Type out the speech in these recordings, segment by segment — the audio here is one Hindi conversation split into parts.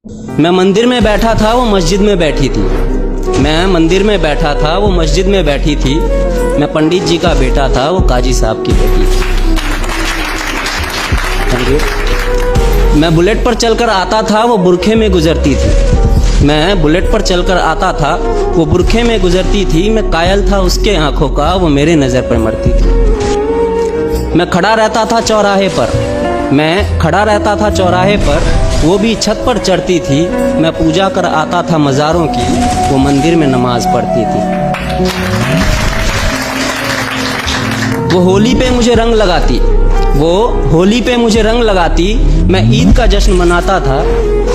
मैं मंदिर में बैठा था, वो मस्जिद में बैठी थी। मैं मंदिर में बैठा था, वो मस्जिद में बैठी थी। मैं पंडित जी का बेटा था, वो काजी साहब की बेटी थी। Thank you. मैं बुलेट पर चलकर आता था, वो बुरखे में गुजरती थी। मैं बुलेट पर चलकर आता था, वो बुरखे में गुजरती थी। मैं कायल था उसके आंखों का, वो मेरे नज़र पर मरती थी। मैं खड़ा रहता था चौराहे पर, मैं खड़ा रहता था चौराहे पर, वो भी छत पर चढ़ती थी। मैं पूजा कर आता था मज़ारों की, वो मंदिर में नमाज पढ़ती थी। वो होली पे मुझे रंग लगाती, वो होली पे मुझे रंग लगाती। मैं ईद का जश्न मनाता था,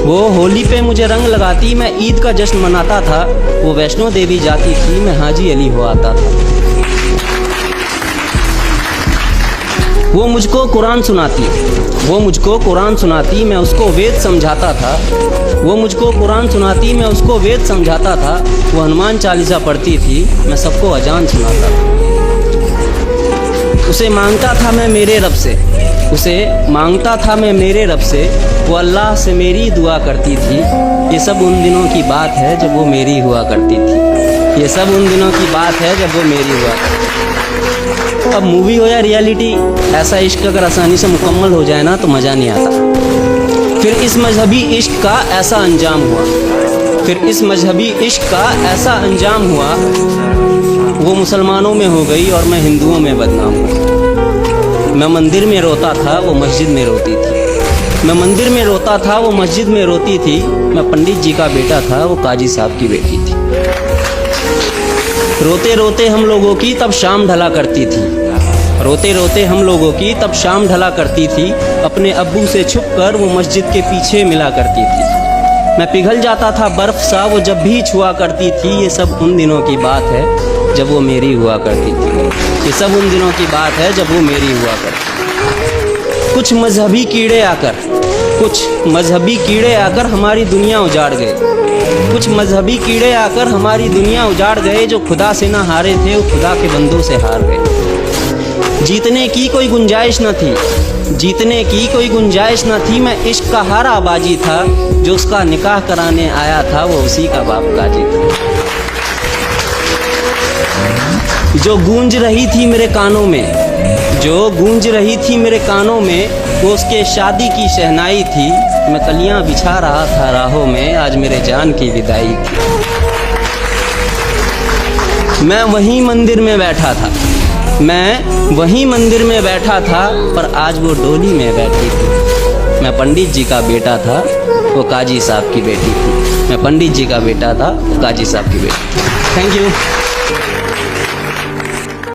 वो होली पे मुझे रंग लगाती। मैं ईद का जश्न मनाता था। वो वैष्णो देवी जाती थी, मैं हाजी अली हो आता था। वो मुझको कुरान सुनाती, वो मुझको कुरान सुनाती। मैं उसको वेद समझाता था। वो मुझको कुरान सुनाती, मैं उसको वेद समझाता था। वो हनुमान चालीसा पढ़ती थी, मैं सबको अजान सुनाता था। उसे मांगता था मैं मेरे रब से, उसे मांगता था मैं मेरे रब से। वो अल्लाह से मेरी दुआ करती थी। ये सब उन दिनों की बात है जब वो मेरी हुआ करती थी। ये सब उन दिनों की बात है जब वो मेरी हुआ करती थी। अब मूवी हो या रियलिटी, ऐसा इश्क अगर आसानी से मुकम्मल हो जाए ना तो मज़ा नहीं आता। फिर इस मजहबी इश्क का ऐसा अंजाम हुआ, फिर इस मजहबी इश्क का ऐसा अंजाम हुआ। वो मुसलमानों में हो गई और मैं हिंदुओं में बदनाम हुआ। मैं मंदिर में रोता था, वो मस्जिद में रोती थी। मैं मंदिर में रोता था, वो मस्जिद में रोती थी। मैं पंडित जी का बेटा था, वो काजी साहब की बेटी थी। रोते रोते हम लोगों की तब शाम ढला करती थी। रोते रोते हम लोगों की तब शाम ढला करती थी। अपने अब्बू से छुपकर वो मस्जिद के पीछे मिला करती थी। मैं पिघल जाता था बर्फ सा, वो जब भी छुआ करती थी। ये सब उन दिनों की बात है जब वो मेरी हुआ करती थी। ये सब उन दिनों की बात है जब वो मेरी हुआ करती थी। कुछ मजहबी कीड़े आकर, कुछ मजहबी कीड़े आकर हमारी दुनिया उजाड़ गए। कुछ मजहबी कीड़े आकर हमारी दुनिया उजाड़ गए। जो खुदा से ना हारे थे, वो खुदा के बंदों से हार गए। जीतने की कोई गुंजाइश न थी, जीतने की कोई गुंजाइश न थी। मैं इश्क का हारा बाजी था। जो उसका निकाह कराने आया था, वो उसी का बाप काजी था। जो गूंज रही थी मेरे कानों में, जो गूंज रही थी मेरे कानों में, वो उसके शादी की शहनाई थी। मैं कलियां बिछा रहा था राहों में, आज मेरे जान की विदाई थी। मैं वहीं मंदिर में बैठा था, मैं वहीं मंदिर में बैठा था, पर आज वो डोली में बैठी थी। मैं पंडित जी का बेटा था, वो काजी साहब की बेटी थी। मैं पंडित जी का बेटा था, वो काजी साहब की बेटी। Thank you.